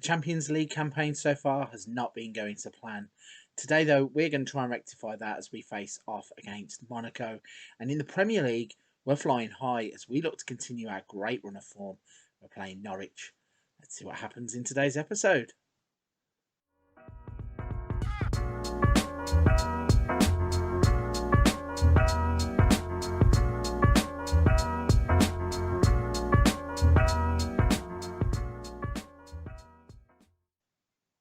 Champions League campaign so far has not been going to plan. Today, though, we're going to try and rectify that as we face off against Monaco. And in the Premier League, we're flying high as we look to continue our great run of form. We're playing Norwich. Let's see what happens in today's episode.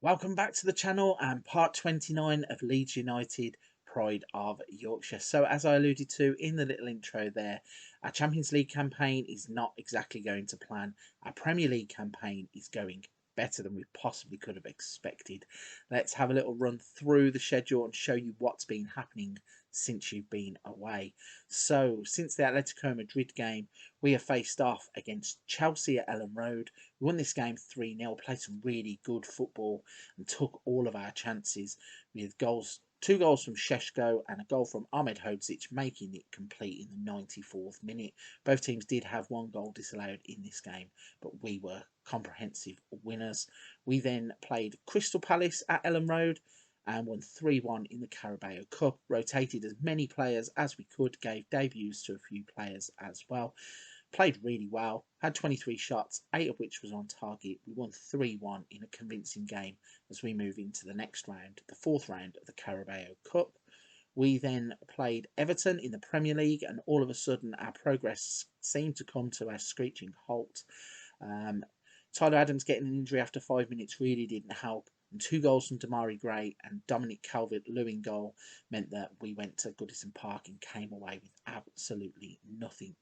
Welcome back to the channel and part 29 of Leeds United Pride of Yorkshire. So as I alluded to in the little intro there, our Champions League campaign is not exactly going to plan. Our Premier League campaign is going better than we possibly could have expected. Let's have a little run through the schedule and show you what's been happening since you've been away. So since the Atletico Madrid game, we have faced off against Chelsea at Ellen Road. We won this game 3-0, played some really good football and took all of our chances with goals. 2 goals from Šeško and a goal from Ahmed Hodzic, making it complete in the 94th minute. Both teams did have 1 goal disallowed in this game, but we were comprehensive winners. We then played Crystal Palace at Ellen Road and won 3-1 in the Carabao Cup. Rotated as many players as we could, gave debuts to a few players as well. Played really well, had 23 shots, 8 of which was on target. We won 3-1 in a convincing game as we move into the next round, the 4th round of the Carabao Cup. We then played Everton in the Premier League, and all of a sudden our progress seemed to come to a screeching halt. Tyler Adams getting an injury after 5 minutes really didn't help, and 2 goals from Damari Gray and Dominic Calvert-Lewin goal meant that we went to Goodison Park and came away with absolutely nothing.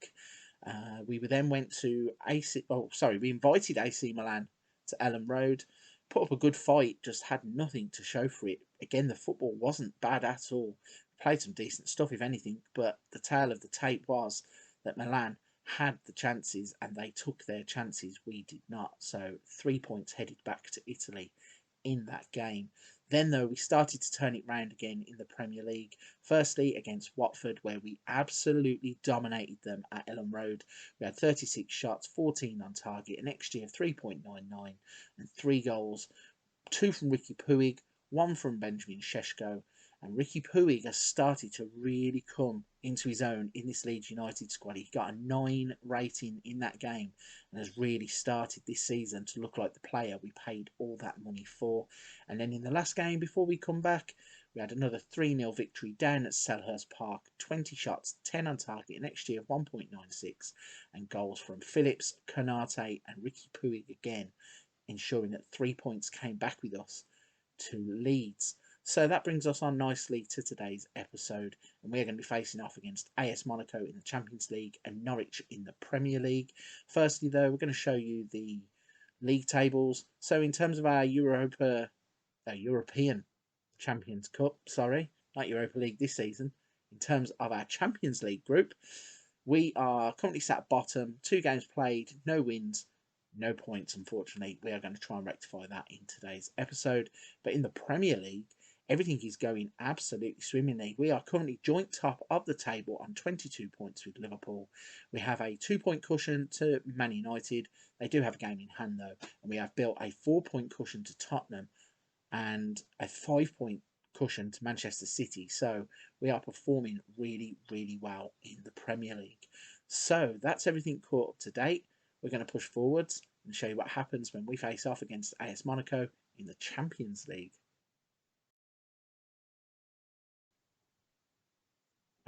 We then went to we invited AC Milan to Ellen Road, put up a good fight, just had nothing to show for it. Again, the football wasn't bad at all. Played some decent stuff, if anything, but the tale of the tape was that Milan had the chances and they took their chances. We did not. So 3 points headed back to Italy in that game. Then, though, we started to turn it round again in the Premier League. Firstly, against Watford, where we absolutely dominated them at Ellen Road. We had 36 shots, 14 on target, an XG of 3.99 and 3 goals. 2 from Ricky Puig, 1 from Benjamin Šeško. And Ricky Puig has started to really come into his own in this Leeds United squad. He got a 9 rating in that game and has really started this season to look like the player we paid all that money for. And then in the last game before we come back, we had another 3-0 victory down at Selhurst Park. 20 shots, 10 on target, an XG of 1.96 and goals from Phillips, Konate and Ricky Puig again, ensuring that 3 points came back with us to Leeds. So that brings us on nicely to today's episode, and we're going to be facing off against AS Monaco in the Champions League and Norwich in the Premier League. Firstly, though, we're going to show you the league tables. So in terms of our European Champions Cup, not Europa League this season, in terms of our Champions League group, we are currently sat bottom, 2 games played, no wins, no points, unfortunately. We are going to try and rectify that in today's episode. But in the Premier League, everything is going absolutely swimmingly. We are currently joint top of the table on 22 points with Liverpool. We have a 2-point cushion to Man United. They do have a game in hand, though. And we have built a 4-point cushion to Tottenham and a 5-point cushion to Manchester City. So we are performing really, really well in the Premier League. So that's everything caught up to date. We're going to push forwards and show you what happens when we face off against AS Monaco in the Champions League.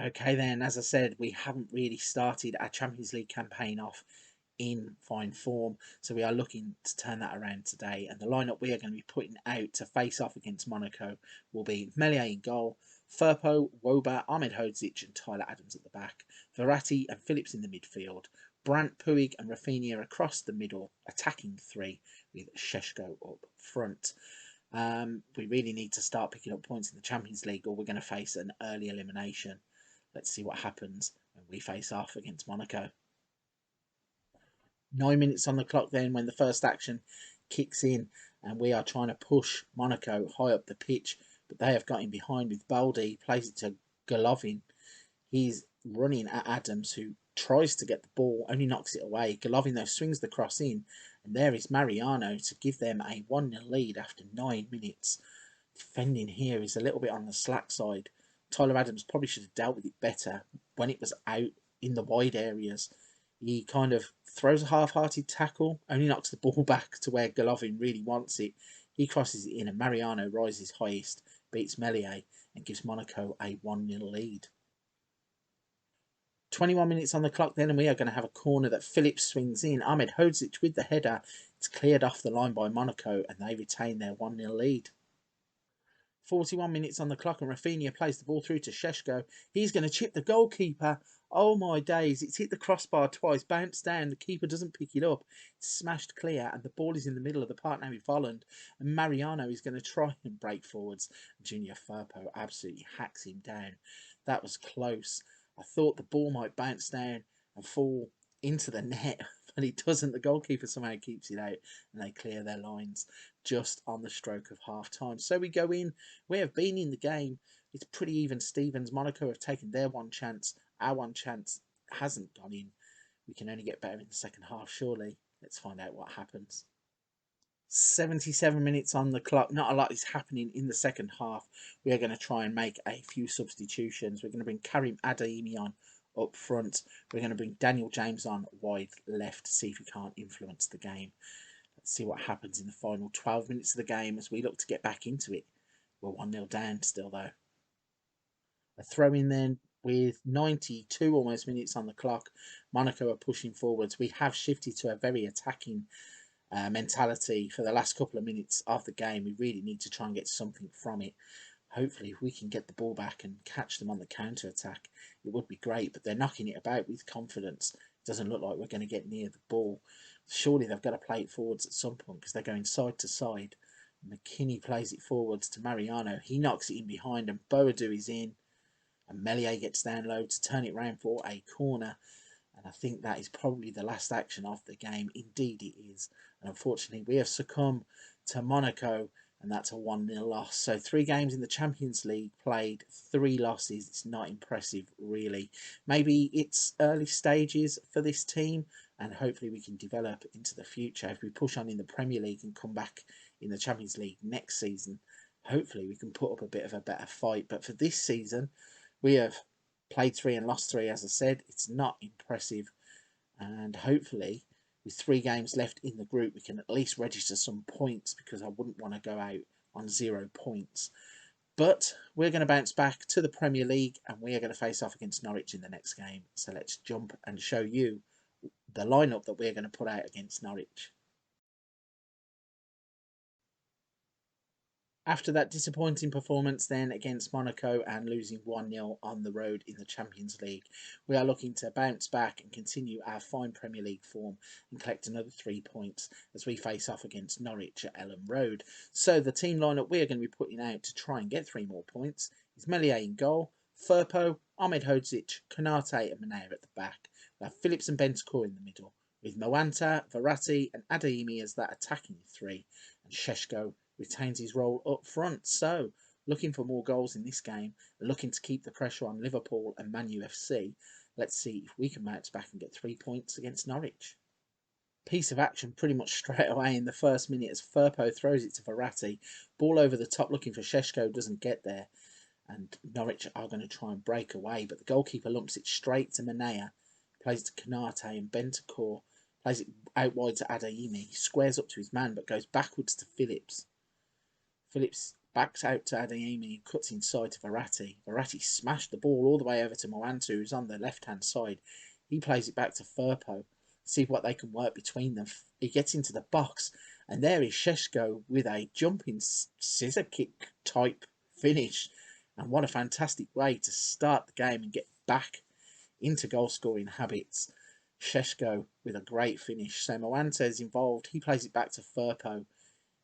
Okay then, as I said, we haven't really started our Champions League campaign off in fine form, so we are looking to turn that around today. And the lineup we are going to be putting out to face off against Monaco will be Meslier in goal, Firpo, Woba, Ahmed Hodzic and Tyler Adams at the back, Verratti and Phillips in the midfield, Brandt, Puig and Rafinha across the middle, attacking 3 with Šeško up front. We really need to start picking up points in the Champions League or we're going to face an early elimination. Let's see what happens when we face off against Monaco. 9 minutes on the clock then when the first action kicks in and we are trying to push Monaco high up the pitch, but they have got him behind with Baldi, plays it to Golovin. He's running at Adams, who tries to get the ball, only knocks it away. Golovin, though, swings the cross in, and there is Mariano to give them a 1-0 lead after 9 minutes. Defending here is a little bit on the slack side. Tyler Adams probably should have dealt with it better when it was out in the wide areas. He kind of throws a half-hearted tackle, only knocks the ball back to where Golovin really wants it. He crosses it in, and Mariano rises highest, beats Meslier, and gives Monaco a 1-0 lead. 21 minutes on the clock then, and we are going to have a corner that Phillips swings in. Ahmed Hodzic with the header. It's cleared off the line by Monaco, and they retain their 1-0 lead. 41 minutes on the clock, and Rafinha plays the ball through to Šeško. He's going to chip the goalkeeper. Oh my days, it's hit the crossbar twice, bounced down, the keeper doesn't pick it up. It's smashed clear, and the ball is in the middle of the park now with Volland, and Mariano is going to try and break forwards. Junior Firpo absolutely hacks him down. That was close. I thought the ball might bounce down and fall into the net, but it doesn't. The goalkeeper somehow keeps it out, and they clear their lines just on the stroke of half time. So we go in. We have been in the game. It's pretty even Stevens. Monaco have taken their one chance. Our one chance hasn't gone in. We can only get better in the second half, surely. Let's find out what happens. 77 minutes on the clock. Not a lot is happening in the second half. We are going to try and make a few substitutions. We're going to bring Karim Adeyemi on up front. We're going to bring Daniel James on wide left to see if he can't influence the game. Let's see what happens in the final 12 minutes of the game as we look to get back into it. We're 1-0 down still, though. A throw in then with 92 almost minutes on the clock. Monaco are pushing forwards. We have shifted to a very attacking mentality for the last couple of minutes of the game. We really need to try and get something from it. Hopefully, if we can get the ball back and catch them on the counter attack, it would be great. But they're knocking it about with confidence. It doesn't look like we're going to get near the ball. Surely they've got to play it forwards at some point because they're going side to side. McKinney plays it forwards to Mariano. He knocks it in behind, and Boadu is in. And Meslier gets down low to turn it round for a corner. And I think that is probably the last action of the game. Indeed it is. And unfortunately, we have succumbed to Monaco, and that's a 1-0 loss. So 3 games in the Champions League played, 3 losses. It's not impressive, really. Maybe it's early stages for this team, and hopefully we can develop into the future. If we push on in the Premier League and come back in the Champions League next season, hopefully we can put up a bit of a better fight. But for this season, we have played 3 and lost 3, as I said. It's not impressive. And hopefully, with 3 games left in the group, we can at least register some points, because I wouldn't want to go out on 0 points. But we're going to bounce back to the Premier League, and we are going to face off against Norwich in the next game. So let's jump and show you the lineup that we're going to put out against Norwich. After that disappointing performance then against Monaco and losing 1-0 on the road in the Champions League, we are looking to bounce back and continue our fine Premier League form and collect another 3 points as we face off against Norwich at Ellen Road. So the team lineup we are going to be putting out to try and get 3 more points is Meslier in goal, Firpo, Ahmed Hodzic, Konate and Manea at the back. We have Phillips and Bentancur in the middle, with Moanta, Verratti and Adeyemi as that attacking 3, and Šeško retains his role up front. So, looking for more goals in this game, looking to keep the pressure on Liverpool and Man UFC. Let's see if we can bounce back and get 3 points against Norwich. Piece of action pretty much straight away in the first minute as Firpo throws it to Verratti. Ball over the top looking for Šeško, doesn't get there. And Norwich are going to try and break away, but the goalkeeper lumps it straight to Manea. Plays it to Konate and Bentancur. Plays it out wide to Adeyemi. He squares up to his man but goes backwards to Phillips. Phillips backs out to Adeyemi and cuts inside to Verratti. Verratti smashed the ball all the way over to Moanta, who's on the left-hand side. He plays it back to Firpo. See what they can work between them. He gets into the box, and there is Šeško with a jumping scissor kick type finish. And what a fantastic way to start the game and get back into goal-scoring habits. Šeško with a great finish. So Moanta is involved. He plays it back to Firpo.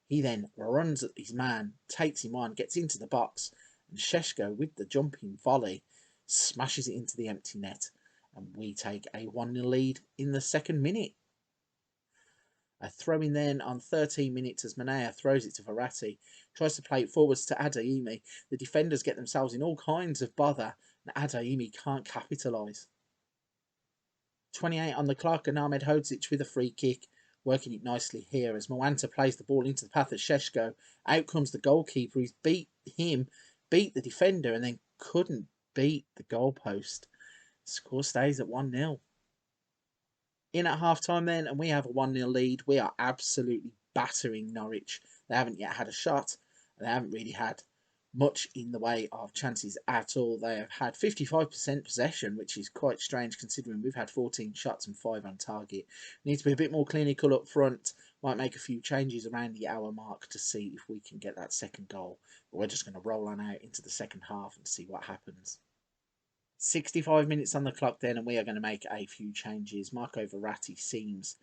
He then runs at his man, takes him on, gets into the box, and Šeško, with the jumping volley, smashes it into the empty net, and we take a 1-0 lead in the second minute. A throw-in then on 13 minutes as Manea throws it to Verratti, tries to play it forwards to Adeyemi. The defenders get themselves in all kinds of bother, and Adeyemi can't capitalise. 28 on the clock, and Ahmed Hodzic with a free kick, working it nicely here as Moanta plays the ball into the path of Sheshko. Out comes the goalkeeper. He's beat the defender, and then couldn't beat the goalpost. Score stays at 1-0. In at half time then, and we have a 1-0 lead. We are absolutely battering Norwich. They haven't yet had a shot, and they haven't really had much in the way of chances at all. They have had 55% possession, which is quite strange considering we've had 14 shots and 5 on target. We need to be a bit more clinical up front. Might make a few changes around the hour mark to see if we can get that second goal. But we're just going to roll on out into the second half and see what happens. 65 minutes on the clock then, and we are going to make a few changes. Marco Verratti seems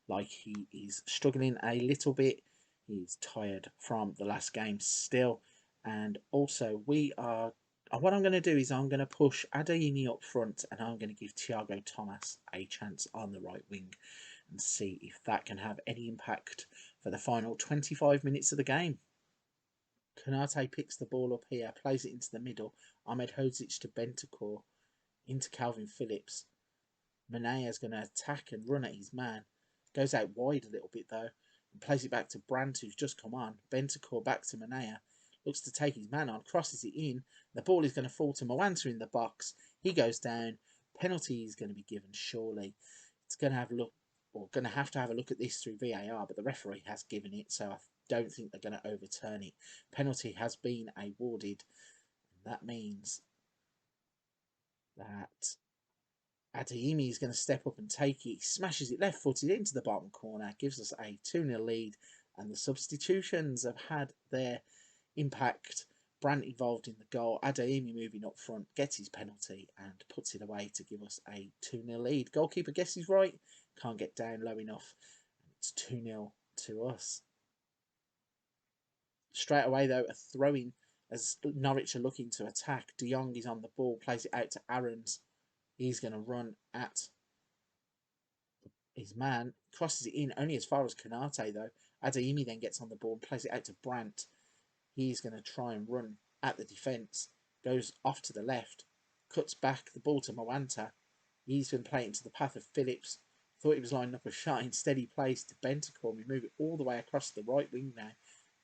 like he is struggling a little bit. He's tired from the last game still. And also what I'm going to do is I'm going to push Adeyemi up front, and I'm going to give Thiago Thomas a chance on the right wing and see if that can have any impact for the final 25 minutes of the game. Konate picks the ball up here, plays it into the middle. Ahmed Hodzic to Bentancur, into Calvin Phillips. Manea's going to attack and run at his man. Goes out wide a little bit though, and plays it back to Brandt, who's just come on. Bentancur back to Manea. Looks to take his man on, crosses it in. The ball is going to fall to Moanta in the box. He goes down. Penalty is going to be given, surely. It's going to have to have a look at this through VAR, but the referee has given it, so I don't think they're going to overturn it. Penalty has been awarded. That means that Adeyemi is going to step up and take it. He smashes it left-footed into the bottom corner, gives us a 2-0 lead, and the substitutions have had their impact. Brandt involved in the goal. Adeyemi moving up front, gets his penalty and puts it away to give us a 2-0 lead. Goalkeeper guesses right, can't get down low enough. It's 2-0 to us. Straight away though, a throw-in as Norwich are looking to attack. De Jong is on the ball, plays it out to Aarons. He's going to run at his man, crosses it in only as far as Konate though. Adeyemi then gets on the ball and plays it out to Brandt. He's going to try and run at the defence. Goes off to the left. Cuts back the ball to Moanta. He's going to play it into the path of Phillips. Thought he was lining up a shot. Instead he plays to Bentancur. We move it all the way across the right wing now.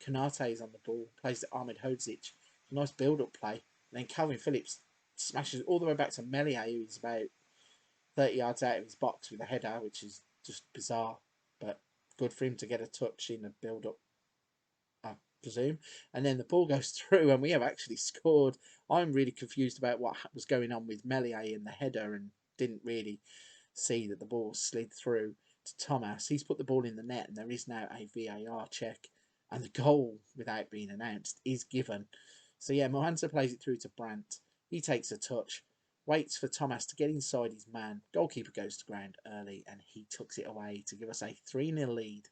Konate is on the ball. Plays to Ahmed Hodzic. Nice build-up play. And then Calvin Phillips smashes it all the way back to Melia, who is about 30 yards out of his box with a header, which is just bizarre. But good for him to get a touch in a build-up, I presume. And then the ball goes through and we have actually scored. I'm really confused about what was going on with Melia in the header and didn't really see that the ball slid through to Thomas. He's put the ball in the net and there is now a VAR check. And the goal, without being announced, is given. So yeah, Moanta plays it through to Brandt. He takes a touch, waits for Thomas to get inside his man. Goalkeeper goes to ground early and he tucks it away to give us a 3-0 lead.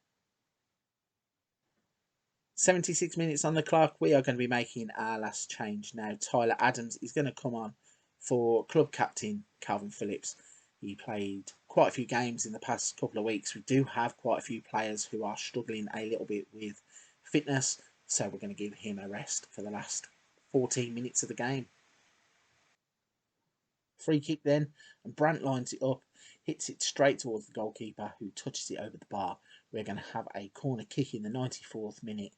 76 minutes on the clock. We are going to be making our last change now. Tyler Adams is going to come on for club captain Calvin Phillips. He played quite a few games in the past couple of weeks. We do have quite a few players who are struggling a little bit with fitness, so we're going to give him a rest for the last 14 minutes of the game. Free kick then, and Brandt lines it up, hits it straight towards the goalkeeper who touches it over the bar. We're going to have a corner kick in the 94th minute.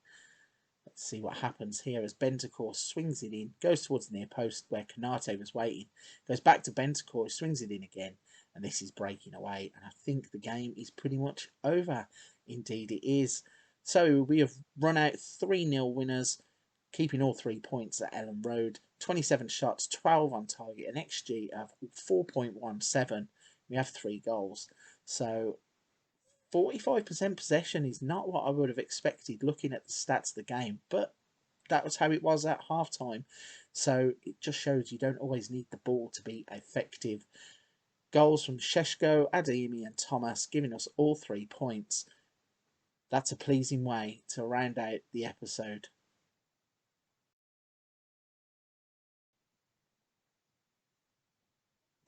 Let's see what happens here as Bentancur swings it in, goes towards the near post where Konate was waiting, goes back to Bentancur, swings it in again, and this is breaking away, and I think the game is pretty much over. Indeed it is. So we have run out 3-0 winners, keeping all 3 points at Ellen Road. 27 shots, 12 on target, an XG of 4.17. We have 3 goals. So 45% possession is not what I would have expected looking at the stats of the game, but that was how it was at half time. So it just shows you don't always need the ball to be effective. Goals from Sheshko, Adeyemi and Thomas giving us all 3 points. That's a pleasing way to round out the episode.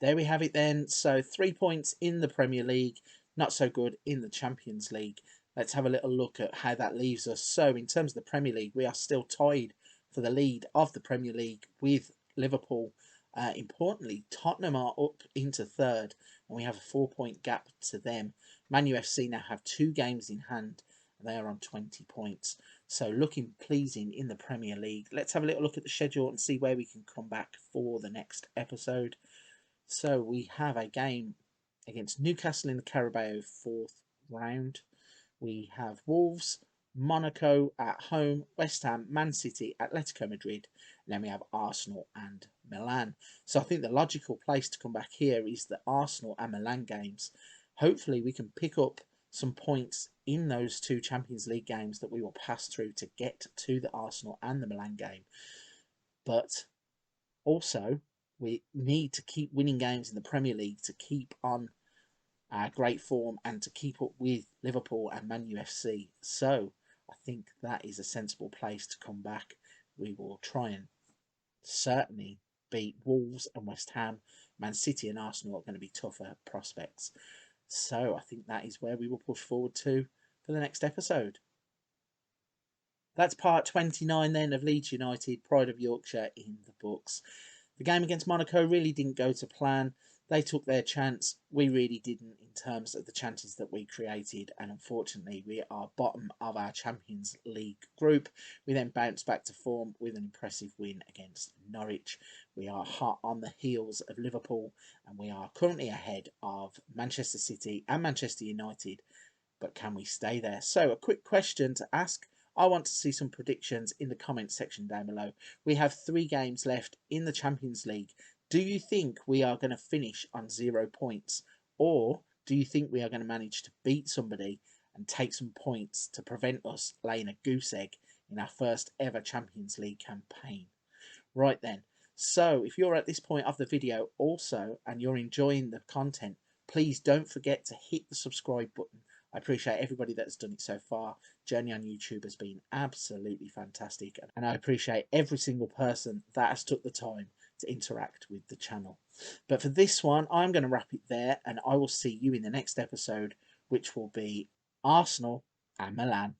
There we have it then. So 3 points in the Premier League, not so good in the Champions League. Let's have a little look at how that leaves us. So in terms of the Premier League, we are still tied for the lead of the Premier League with Liverpool Importantly, Tottenham are up into third, and we have a 4-point gap to them. Man UFC now have 2 games in hand, and they are on 20 points. So looking pleasing in the Premier League. Let's have a little look at the schedule and see where we can come back for the next episode. So we have a game against Newcastle in the Carabao 4th round. We have Wolves, Monaco at home, West Ham, Man City, Atletico Madrid, and then we have Arsenal and Milan. So I think the logical place to come back here is the Arsenal and Milan games. Hopefully we can pick up some points in those 2 Champions League games that we will pass through to get to the Arsenal and the Milan game. But also, we need to keep winning games in the Premier League to keep on great form and to keep up with Liverpool and Man UFC. So I think that is a sensible place to come back. We will try and certainly beat Wolves and West Ham. Man City and Arsenal are going to be tougher prospects. So I think that is where we will push forward to for the next episode. That's part 29 then of Leeds United, Pride of Yorkshire in the books. The game against Monaco really didn't go to plan. They took their chance. We really didn't in terms of the chances that we created. And unfortunately, we are bottom of our Champions League group. We then bounced back to form with an impressive win against Norwich. We are hot on the heels of Liverpool, and we are currently ahead of Manchester City and Manchester United. But can we stay there? So a quick question to ask. I want to see some predictions in the comments section down below. We have 3 games left in the Champions League. Do you think we are going to finish on 0 points? Or do you think we are going to manage to beat somebody and take some points to prevent us laying a goose egg in our first ever Champions League campaign? Right then. So if you're at this point of the video also and you're enjoying the content, please don't forget to hit the subscribe button. I appreciate everybody that's done it so far. Journey on YouTube has been absolutely fantastic, and I appreciate every single person that has took the time to interact with the channel. But for this one, I'm going to wrap it there, and I will see you in the next episode, which will be Arsenal and Milan.